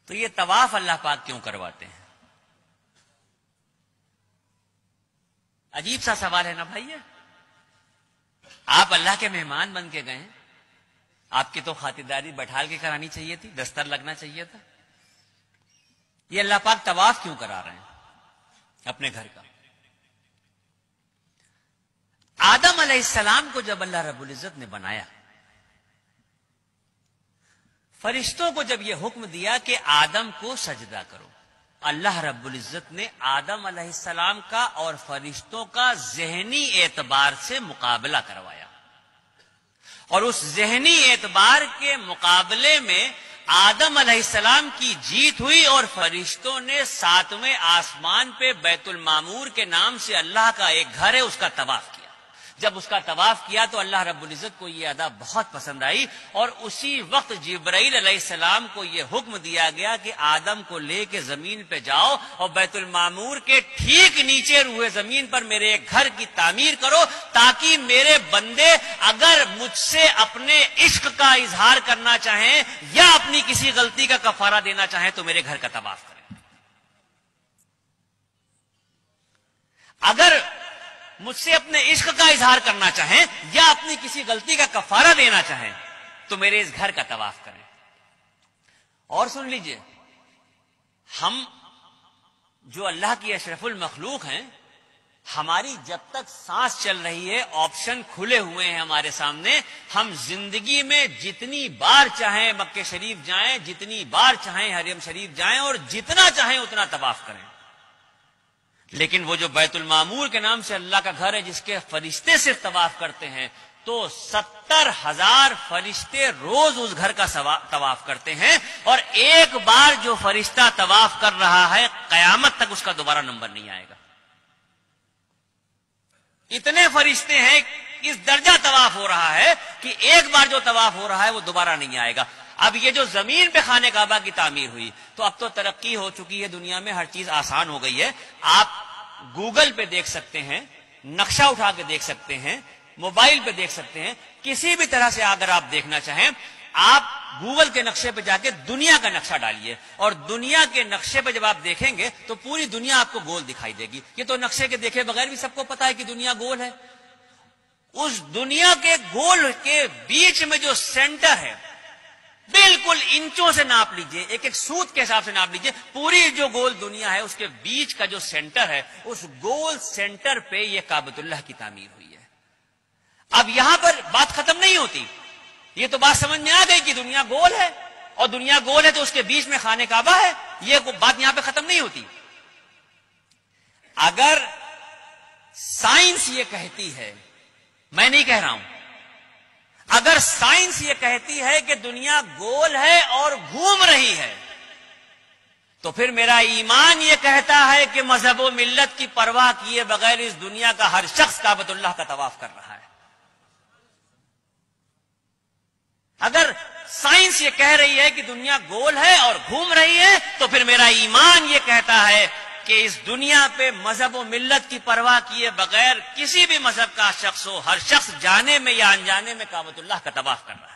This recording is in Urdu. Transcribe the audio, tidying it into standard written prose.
تو یہ طواف اللہ پاک کیوں کرواتے ہیں؟ عجیب سا سوال ہے نا بھائی. آپ اللہ کے مہمان بن کے گئے ہیں، آپ کی تو خاطرداری بٹھال کے کرانی چاہیے تھی، دستر لگنا چاہیے تھا. یہ اللہ پاک طواف کیوں کرا رہے ہیں اپنے گھر کا؟ آدم علیہ السلام کو جب اللہ رب العزت نے بنایا، فرشتوں کو جب یہ حکم دیا کہ آدم کو سجدہ کرو، اللہ رب العزت نے آدم علیہ السلام کا اور فرشتوں کا ذہنی اعتبار سے مقابلہ کروایا، اور اس ذہنی اعتبار کے مقابلے میں آدم علیہ السلام کی جیت ہوئی، اور فرشتوں نے 7ویں آسمان پہ بیت المعمور کے نام سے اللہ کا ایک گھر ہے اس کا طواف کیا. جب اس کا طواف کیا تو اللہ رب العزت کو یہ ادا بہت پسند آئی، اور اسی وقت جبرائیل علیہ السلام کو یہ حکم دیا گیا کہ آدم کو لے کے زمین پہ جاؤ اور بیت المعمور کے ٹھیک نیچے روئے زمین پر میرے ایک گھر کی تعمیر کرو، تاکہ میرے بندے اگر مجھ سے اپنے عشق کا اظہار کرنا چاہیں یا اپنی کسی غلطی کا کفارہ دینا چاہیں تو میرے گھر کا طواف کریں. اگر مجھ سے اپنے عشق کا اظہار کرنا چاہیں یا اپنی کسی غلطی کا کفارہ دینا چاہیں تو میرے اس گھر کا طواف کریں. اور سن لیجئے، ہم جو اللہ کی اشرف المخلوق ہیں، ہماری جب تک سانس چل رہی ہے آپشن کھلے ہوئے ہیں ہمارے سامنے. ہم زندگی میں جتنی بار چاہیں مکہ شریف جائیں، جتنی بار چاہیں حرم شریف جائیں، اور جتنا چاہیں اتنا طواف کریں. لیکن وہ جو بیت المعمور کے نام سے اللہ کا گھر ہے جس کے فرشتے صرف طواف کرتے ہیں، تو 70,000 فرشتے روز اس گھر کا طواف کرتے ہیں، اور ایک بار جو فرشتہ طواف کر رہا ہے قیامت تک اس کا دوبارہ نمبر نہیں آئے گا. اتنے فرشتے ہیں، اس درجہ طواف ہو رہا ہے کہ ایک بار جو طواف ہو رہا ہے وہ دوبارہ نہیں آئے گا. اب یہ جو زمین پہ خانہ کعبہ کی تعمیر ہوئی، تو اب تو ترقی ہو چکی ہے دنیا میں، ہر چیز آسان ہو گئی ہے. آپ گوگل پہ دیکھ سکتے ہیں، نقشہ اٹھا کے دیکھ سکتے ہیں، موبائل پہ دیکھ سکتے ہیں، کسی بھی طرح سے اگر آپ دیکھنا چاہیں آپ گوگل کے نقشے پہ جا کے دنیا کا نقشہ ڈالیے، اور دنیا کے نقشے پہ جب آپ دیکھیں گے تو پوری دنیا آپ کو گول دکھائی دے گی. یہ تو نقشے کے دیکھے بغیر بھی سب کو پتا ہے کہ دنیا گول ہے. اس دنیا کے گول کے بیچ میں جو سینٹر ہے، بالکل انچوں سے ناپ لیجئے، ایک ایک سوت کے حساب سے ناپ لیجئے، پوری جو گول دنیا ہے اس کے بیچ کا جو سینٹر ہے، اس گول سینٹر پہ یہ کعبۃ اللہ کی تعمیر ہوئی ہے. اب یہاں پر بات ختم نہیں ہوتی. یہ تو بات سمجھ میں آ گئی کہ دنیا گول ہے، اور دنیا گول ہے تو اس کے بیچ میں خانہ کعبہ ہے. یہ بات یہاں پہ ختم نہیں ہوتی. اگر سائنس یہ کہتی ہے، میں نہیں کہہ رہا ہوں، اگر سائنس یہ کہتی ہے کہ دنیا گول ہے اور گھوم رہی ہے، تو پھر میرا ایمان یہ کہتا ہے کہ مذہب و ملت کی پرواہ کیے بغیر اس دنیا کا ہر شخص کعبۃ اللہ کا طواف کر رہا ہے. اگر سائنس یہ کہہ رہی ہے کہ دنیا گول ہے اور گھوم رہی ہے، تو پھر میرا ایمان یہ کہتا ہے کہ اس دنیا پہ مذہب و ملت کی پرواہ کیے بغیر کسی بھی مذہب کا شخص ہو، ہر شخص جانے میں یا انجانے میں کعبۃ اللہ کا طواف کر رہا ہے.